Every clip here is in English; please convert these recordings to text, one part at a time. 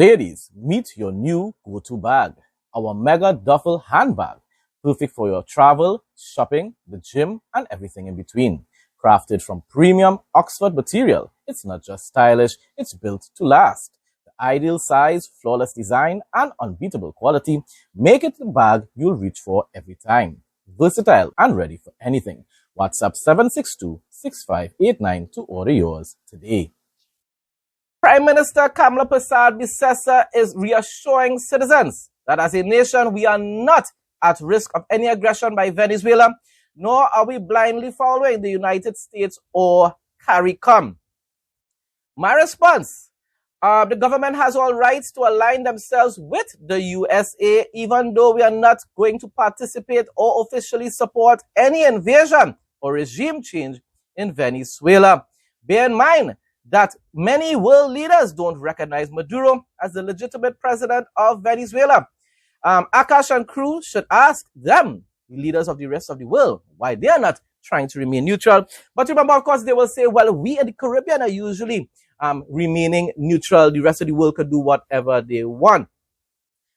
Ladies, meet your new go-to bag, our mega duffel handbag, perfect for your travel, shopping, the gym, and everything in between. Crafted from premium Oxford material, it's not just stylish, it's built to last. The ideal size, flawless design, and unbeatable quality make it the bag you'll reach for every time. Versatile and ready for anything. WhatsApp 762-6589 to order yours today. Prime Minister Kamala Persad-Bissessar is reassuring citizens that as a nation, we are not at risk of any aggression by Venezuela, nor are we blindly following the United States or CARICOM. My response, the government has all rights to align themselves with the USA, even though we are not going to participate or officially support any invasion or regime change in Venezuela. Bear in mind that many world leaders don't recognize Maduro as the legitimate president of Venezuela. Akash and crew should ask them, the leaders of the rest of the world, why they are not trying to remain neutral. But remember, of course, they will say, well, we in the Caribbean are usually remaining neutral. The rest of the world can do whatever they want.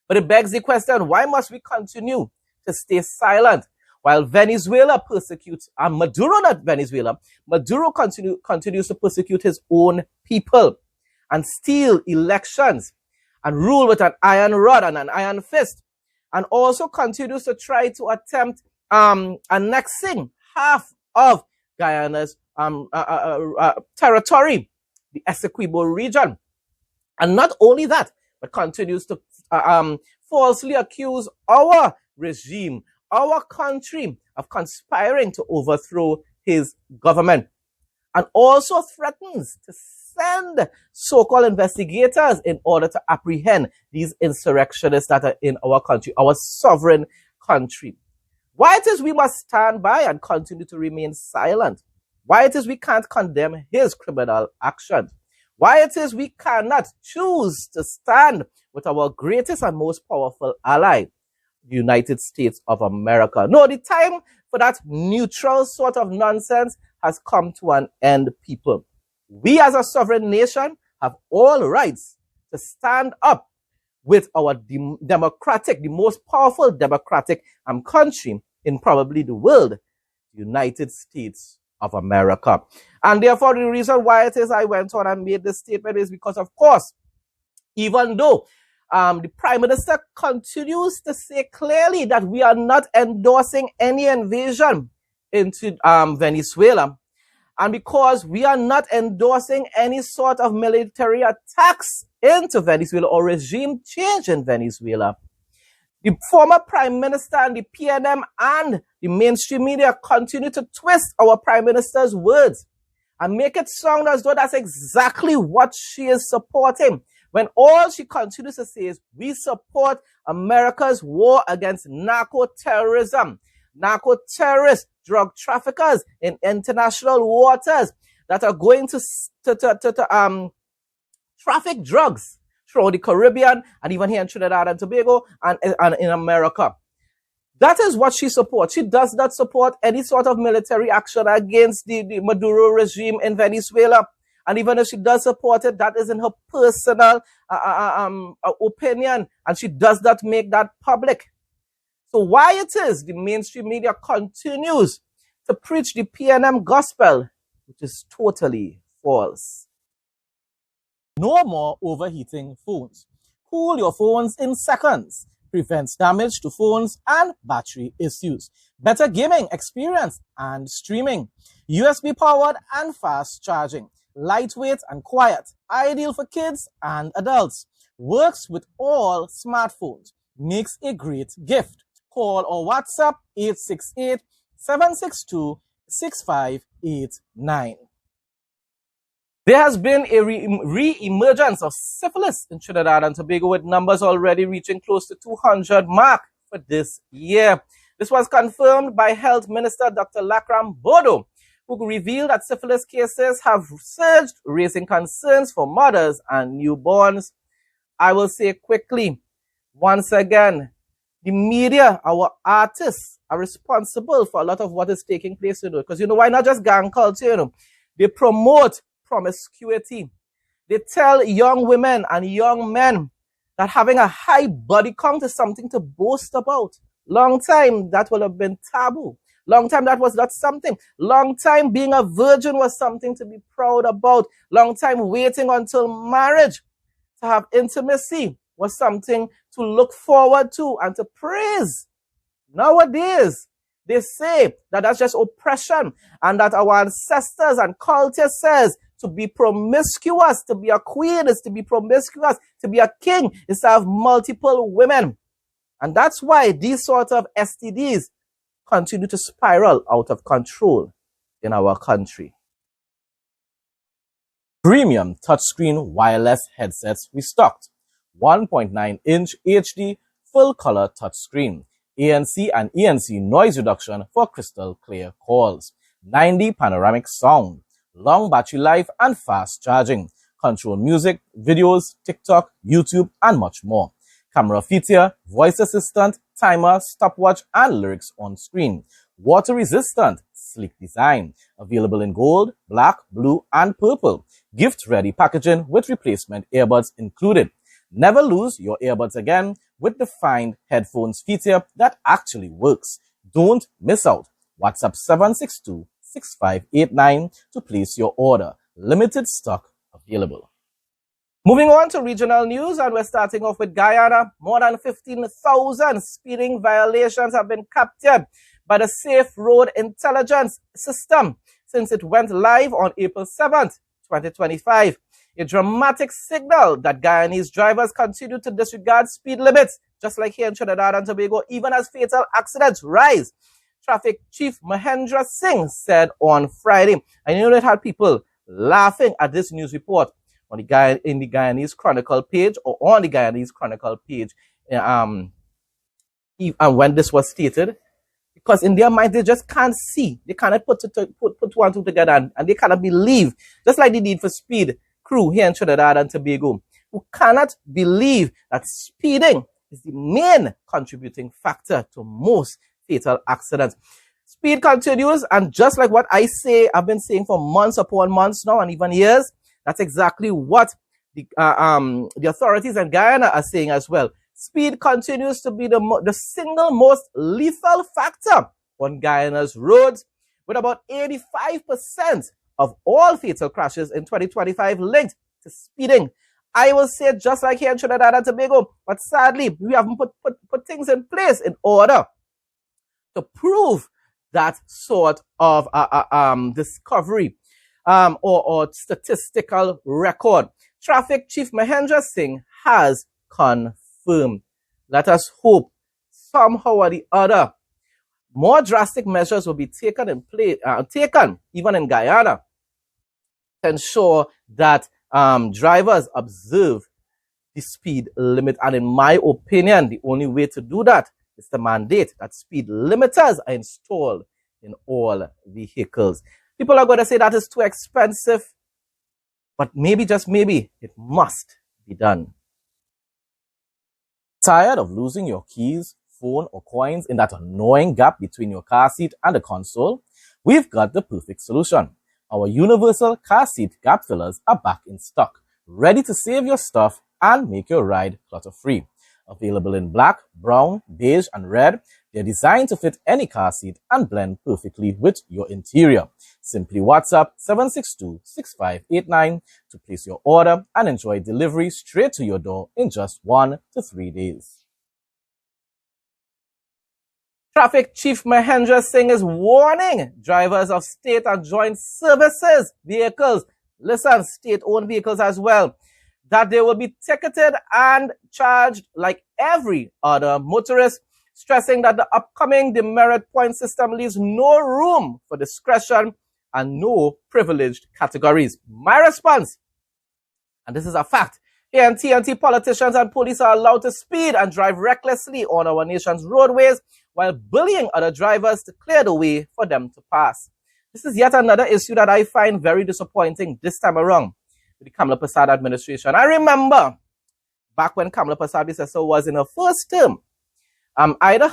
But it begs the question, why must we continue to stay silent while Venezuela persecutes, Maduro, not Venezuela, Maduro continues to persecute his own people and steal elections and rule with an iron rod and an iron fist, and also continues to try to attempt annexing half of Guyana's territory, the Essequibo region. And not only that, but continues to falsely accuse our regime, our country, of conspiring to overthrow his government, and also threatens to send so-called investigators in order to apprehend these insurrectionists that are in our country, our sovereign country. Why it is we must stand by and continue to remain silent? Why it is we can't condemn his criminal actions? Why it is we cannot choose to stand with our greatest and most powerful ally, the United States of America? No, the time for that neutral sort of nonsense has come to an end, people. We as a sovereign nation have all rights to stand up with our democratic, the most powerful democratic country in probably the world, the United States of America. And therefore, the reason why it is I went on and made this statement is because, of course, even though the Prime Minister continues to say clearly that we are not endorsing any invasion into Venezuela, and because we are not endorsing any sort of military attacks into Venezuela or regime change in Venezuela, the former Prime Minister and the PNM and the mainstream media continue to twist our Prime Minister's words and make it sound as though that's exactly what she is supporting, when all she continues to say is, we support America's war against narco-terrorism, narco-terrorists, drug traffickers in international waters that are going to traffic drugs throughout the Caribbean and even here in Trinidad and Tobago and in America. That is what she supports. She does not support any sort of military action against the Maduro regime in Venezuela. And even if she does support it, that is in her personal opinion, and she does not make that public. So why it is the mainstream media continues to preach the PNM gospel, which is totally false. No more overheating phones. Cool your phones in seconds. Prevents damage to phones and battery issues. Better gaming experience and streaming. USB powered and fast charging. Lightweight and quiet, ideal for kids and adults. Works with all smartphones. Makes a great gift. Call or WhatsApp 868-762-6589. There has been a re-emergence of syphilis in Trinidad and Tobago, with numbers already reaching close to 200 mark for this year. This was confirmed by Health Minister Dr. Lakram Bodo, who revealed that syphilis cases have surged, raising concerns for mothers and newborns. I will say quickly, once again, the media, our artists, are responsible for a lot of what is taking place, because why not just gang culture, They promote promiscuity. They tell young women and young men that having a high body count is something to boast about. Long time that will have been taboo. Long time that was not something. Long time being a virgin was something to be proud about. Long time waiting until marriage to have intimacy was something to look forward to and to praise. Nowadays, they say that that's just oppression and that our ancestors and culture says to be promiscuous, to be a queen is to be promiscuous, to be a king is to have multiple women. And that's why these sort of STDs continue to spiral out of control in our country. Premium touchscreen wireless headsets restocked. 1.9-inch HD full-color touchscreen. ANC and ENC noise reduction for crystal clear calls. 9D panoramic sound. Long battery life and fast charging. Control music, videos, TikTok, YouTube, and much more. Camera feature, voice assistant, timer, stopwatch, and lyrics on screen. Water resistant, sleek design. Available in gold, black, blue, and purple. Gift ready packaging with replacement earbuds included. Never lose your earbuds again with the Find Headphones feature that actually works. Don't miss out. WhatsApp 762-6589 to place your order. Limited stock available. Moving on to regional news, and we're starting off with Guyana. More than 15,000 speeding violations have been captured by the Safe Road Intelligence System since it went live on April 7th, 2025. A dramatic signal that Guyanese drivers continue to disregard speed limits, just like here in Trinidad and Tobago, even as fatal accidents rise. Traffic Chief Mahendra Singh said on Friday, and you know it had people laughing at this news report on the Guyanese Chronicle page or on the Guyanese Chronicle page, and when this was stated, because in their mind they just can't see, they cannot put two and two together, and they cannot believe, just like they did for speed crew here in Trinidad and Tobago, who cannot believe that speeding is the main contributing factor to most fatal accidents. Speed continues, and just like what I say, I've been saying for months upon months now, and even years, that's exactly what the authorities in Guyana are saying as well. Speed continues to be the single most lethal factor on Guyana's roads, with about 85% of all fatal crashes in 2025 linked to speeding. I will say just like here in Trinidad and Tobago, but sadly, we haven't put things in place in order to prove that sort of discovery or statistical record. Traffic Chief Mahendra Singh has confirmed. Let us hope somehow or the other more drastic measures will be taken even in Guyana to ensure that drivers observe the speed limit. And in my opinion, the only way to do that is to mandate that speed limiters are installed in all vehicles. People are going to say that is too expensive, but maybe, just maybe, it must be done. Tired of losing your keys, phone, or coins in that annoying gap between your car seat and the console? We've got the perfect solution. Our universal car seat gap fillers are back in stock, ready to save your stuff and make your ride clutter-free. Available in black, brown, beige, and red, they're designed to fit any car seat and blend perfectly with your interior. Simply WhatsApp 762-6589 to place your order and enjoy delivery straight to your door in just 1 to 3 days. Traffic Chief Mahendra Singh is warning drivers of state and joint services vehicles, listen, state-owned vehicles as well, that they will be ticketed and charged like every other motorist, stressing that the upcoming demerit point system leaves no room for discretion and no privileged categories. My response, and this is a fact, here in TNT, politicians and police are allowed to speed and drive recklessly on our nation's roadways while bullying other drivers to clear the way for them to pass. This is yet another issue that I find very disappointing this time around with the Kamala Prasad administration. I remember back when Kamala Prasad was in her first term, either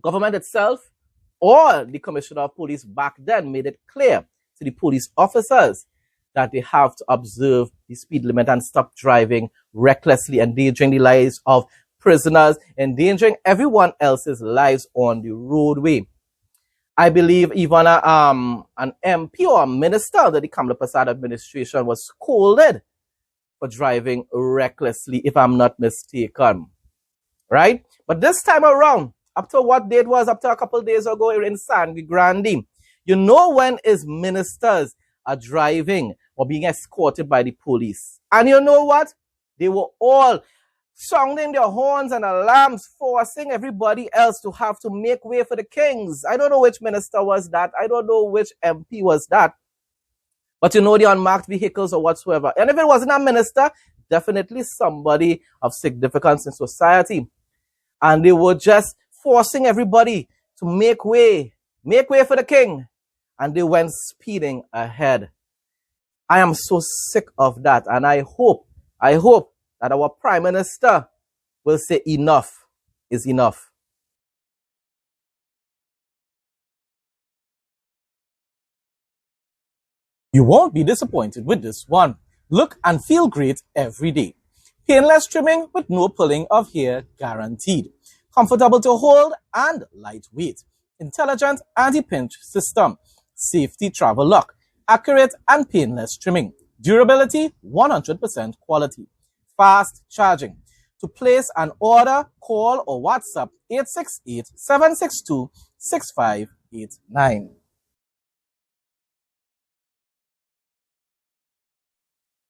government itself or the Commissioner of Police back then made it clear to the police officers that they have to observe the speed limit and stop driving recklessly, endangering the lives of prisoners, endangering everyone else's lives on the roadway. I believe even an MP or a minister of the Kamala Prasad administration was scolded for driving recklessly, if I'm not mistaken. Right? But this time around, up to what date was, up to a couple of days ago in Sangre Grande, you know when is ministers are driving or being escorted by the police. And you know what? They were all sounding their horns and alarms, forcing everybody else to have to make way for the kings. I don't know which minister was that. I don't know which MP was that. But you know, the unmarked vehicles or whatsoever. And if it wasn't a minister, definitely somebody of significance in society. And they were just forcing everybody to make way for the king. And they went speeding ahead. I am so sick of that. And I hope that our Prime Minister will say enough is enough. You won't be disappointed with this one. Look and feel great every day. Painless trimming with no pulling of hair guaranteed. Comfortable to hold and lightweight. Intelligent anti-pinch system. Safety travel lock. Accurate and painless trimming. Durability 100% quality. Fast charging. To place an order, call or WhatsApp 868-762-6589.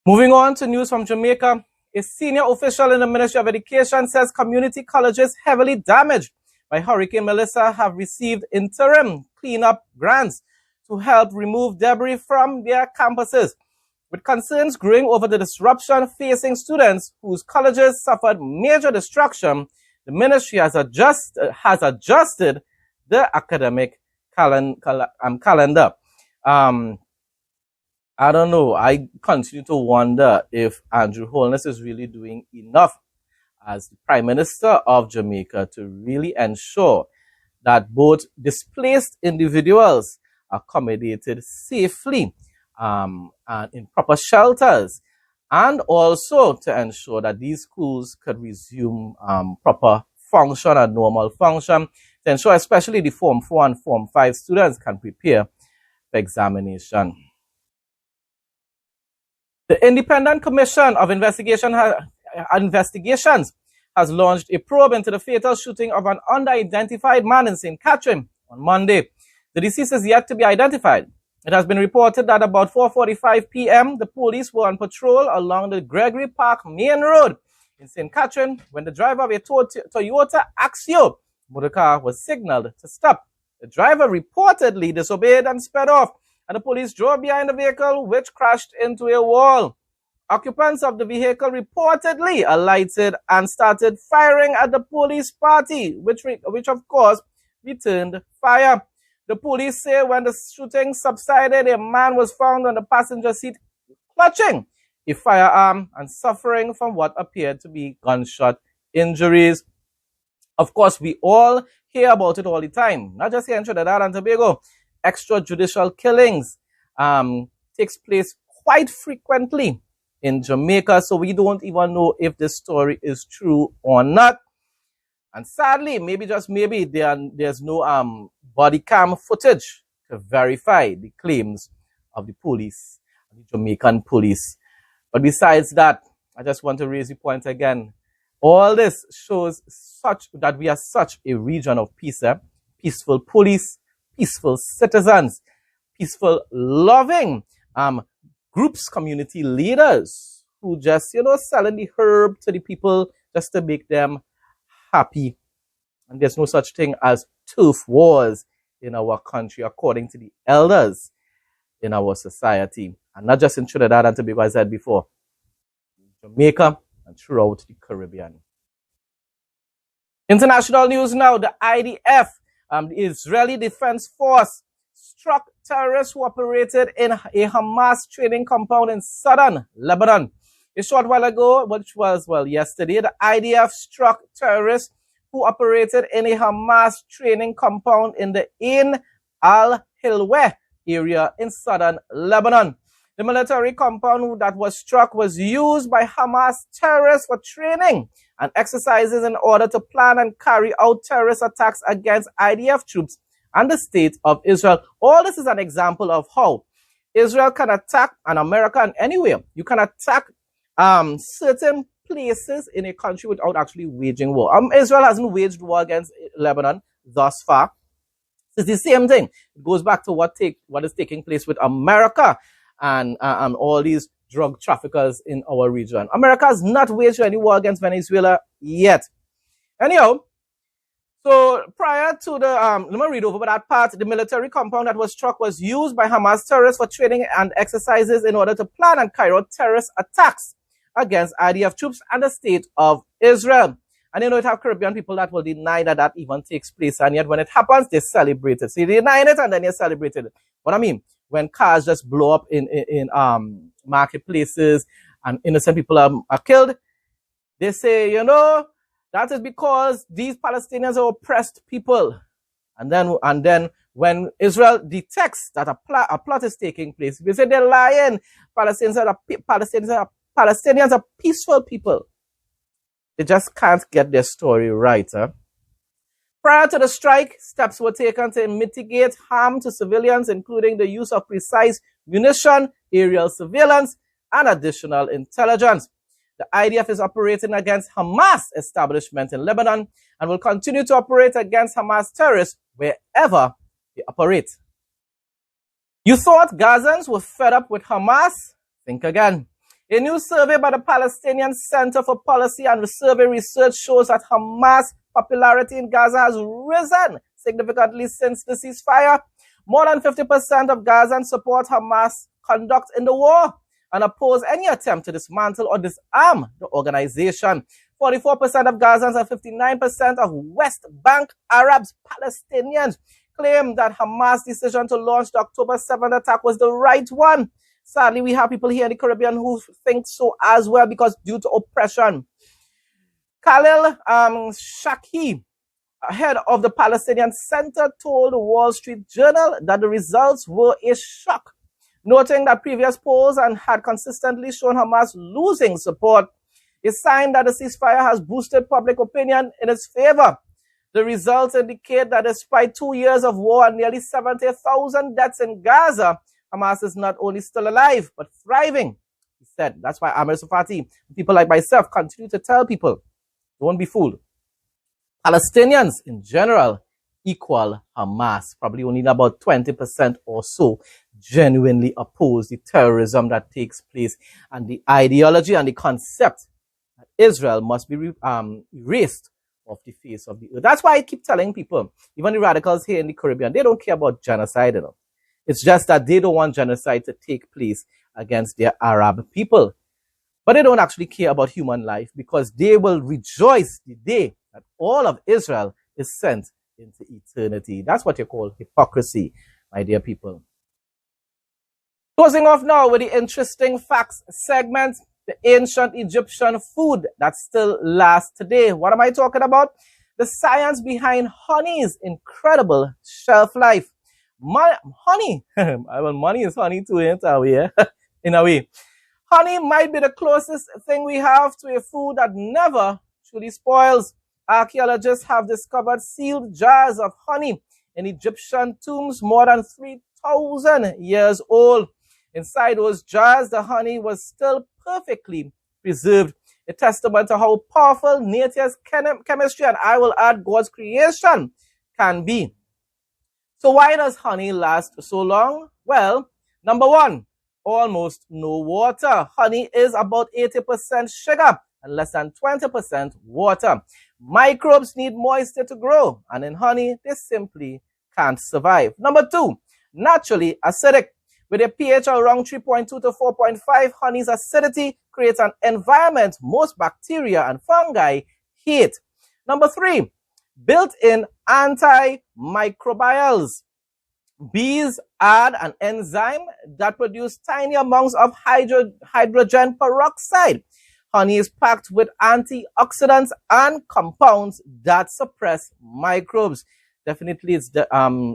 Moving on to news from Jamaica, a senior official in the Ministry of Education says community colleges heavily damaged by Hurricane Melissa have received interim cleanup grants to help remove debris from their campuses. With concerns growing over the disruption facing students whose colleges suffered major destruction, the ministry has adjusted the academic calendar. I don't know. I continue to wonder if Andrew Holness is really doing enough as the Prime Minister of Jamaica to really ensure that both displaced individuals are accommodated safely and in proper shelters, and also to ensure that these schools could resume proper function and normal function, to ensure especially the Form 4 and Form 5 students can prepare for examination. The Independent Commission of Investigations has launched a probe into the fatal shooting of an unidentified man in St. Catherine on Monday. The deceased is yet to be identified. It has been reported that about 4:45 p.m., the police were on patrol along the Gregory Park Main Road in St. Catherine when the driver of a Toyota Axio motor car was signaled to stop. The driver reportedly disobeyed and sped off, and the police drove behind the vehicle, which crashed into a wall. Occupants of the vehicle reportedly alighted and started firing at the police party, which of course returned fire. The police say when the shooting subsided, a man was found on the passenger seat clutching a firearm and suffering from what appeared to be gunshot injuries. Of course, we all hear about it all the time, not just here in Trinidad and Tobago. Extrajudicial killings takes place quite frequently in Jamaica, so we don't even know if this story is true or not. And sadly, maybe just maybe there's no body cam footage to verify the claims of the police, the Jamaican police. But besides that, I just want to raise the point again. All this shows that we are such a region of peace, peaceful police, peaceful citizens, peaceful, loving groups, community leaders who just, selling the herb to the people just to make them happy. And there's no such thing as turf wars in our country, according to the elders in our society. And not just in Trinidad and Tobago, as I said before, Jamaica and throughout the Caribbean. International news now. The IDF, the Israeli Defense Force, struck terrorists who operated in a Hamas training compound in southern Lebanon. A short while ago, which was, yesterday, the IDF struck terrorists who operated in a Hamas training compound in the Ain al-Hilweh area in southern Lebanon. The military compound that was struck was used by Hamas terrorists for training and exercises in order to plan and carry out terrorist attacks against IDF troops and the state of Israel. All this is an example of how Israel can attack, and America, and anywhere. You can attack certain places in a country without actually waging war. Israel hasn't waged war against Lebanon thus far. It's the same thing. It goes back to what is taking place with America and all these drug traffickers in our region. America has not waged any war against Venezuela yet. Anyhow, so prior to the, let me read over that part. The military compound that was struck was used by Hamas terrorists for training and exercises in order to plan and carry out terrorist attacks against IDF troops and the state of Israel. And you know, it have Caribbean people that will deny that that even takes place. And yet when it happens, they celebrate it. So they deny it and then they celebrate it. What I mean, when cars just blow up in marketplaces and innocent people are killed, they say, you know, that is because these Palestinians are oppressed people. And then when Israel detects that a plot is taking place, they say they're lying. Palestinians are peaceful people. They just can't get their story right. Huh? Prior to the strike, steps were taken to mitigate harm to civilians, including the use of precise munition, aerial surveillance, and additional intelligence. The IDF is operating against Hamas establishment in Lebanon and will continue to operate against Hamas terrorists wherever they operate. You thought Gazans were fed up with Hamas? Think again. A new survey by the Palestinian Center for Policy and Survey Research shows that Hamas popularity in Gaza has risen significantly since the ceasefire. More than 50% of Gazans support Hamas conduct in the war and oppose any attempt to dismantle or disarm the organization. 44% of Gazans and 59% of West Bank Arabs, Palestinians, claim that Hamas' decision to launch the October 7th attack was the right one. Sadly, we have people here in the Caribbean who think so as well because due to oppression. Khalil Shaki, head of the Palestinian Center, told the Wall Street Journal that the results were a shock, noting that previous polls had consistently shown Hamas losing support, a sign that the ceasefire has boosted public opinion in its favor. The results indicate that despite 2 years of war and nearly 70,000 deaths in Gaza, Hamas is not only still alive, but thriving, he said. That's why Amir Safati, people like myself, continue to tell people, don't be fooled. Palestinians in general equal Hamas. Probably only about 20% or so genuinely oppose the terrorism that takes place and the ideology and the concept that Israel must be erased off the face of the earth. That's why I keep telling people, even the radicals here in the Caribbean, they don't care about genocide, you know. It's just that they don't want genocide to take place against their Arab people. But they don't actually care about human life because they will rejoice the day that all of Israel is sent into eternity. That's what you call hypocrisy, my dear people. Closing off now with the interesting facts segment, the ancient Egyptian food that still lasts today. What am I talking about? The science behind honey's incredible shelf life. Honey, well, money is honey too, ain't it? In a way. Honey might be the closest thing we have to a food that never truly spoils. Archaeologists have discovered sealed jars of honey in Egyptian tombs more than 3,000 years old. Inside those jars, the honey was still perfectly preserved, a testament to how powerful nature's chemistry, and I will add God's creation, can be. So why does honey last so long? Well, number one, almost no water. Honey is about 80% sugar and less than 20% water. Microbes need moisture to grow, and in honey, they simply can't survive. Number two, naturally acidic. With a pH around 3.2 to 4.5, honey's acidity creates an environment most bacteria and fungi hate. Number three, built-in antimicrobials. Bees add an enzyme that produces tiny amounts of hydrogen peroxide. Honey is packed with antioxidants and compounds that suppress microbes. Definitely, it's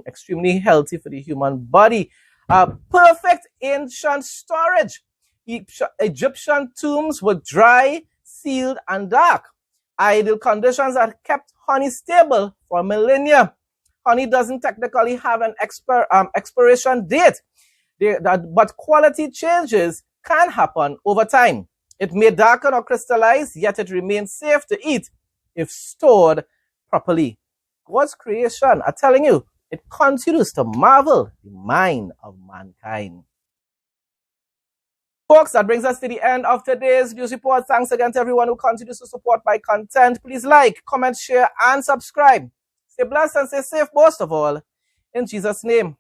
extremely healthy for the human body. Perfect ancient storage. Egyptian tombs were dry, sealed, and dark. Ideal conditions that kept honey stable for millennia. Honey doesn't technically have an expiration date, but quality changes can happen over time. It may darken or crystallize, yet it remains safe to eat if stored properly. God's creation, I'm telling you, it continues to marvel the mind of mankind. Folks, that brings us to the end of today's news report. Thanks again to everyone who continues to support my content. Please like, comment, share, and subscribe. Stay blessed and stay safe, most of all. In Jesus' name.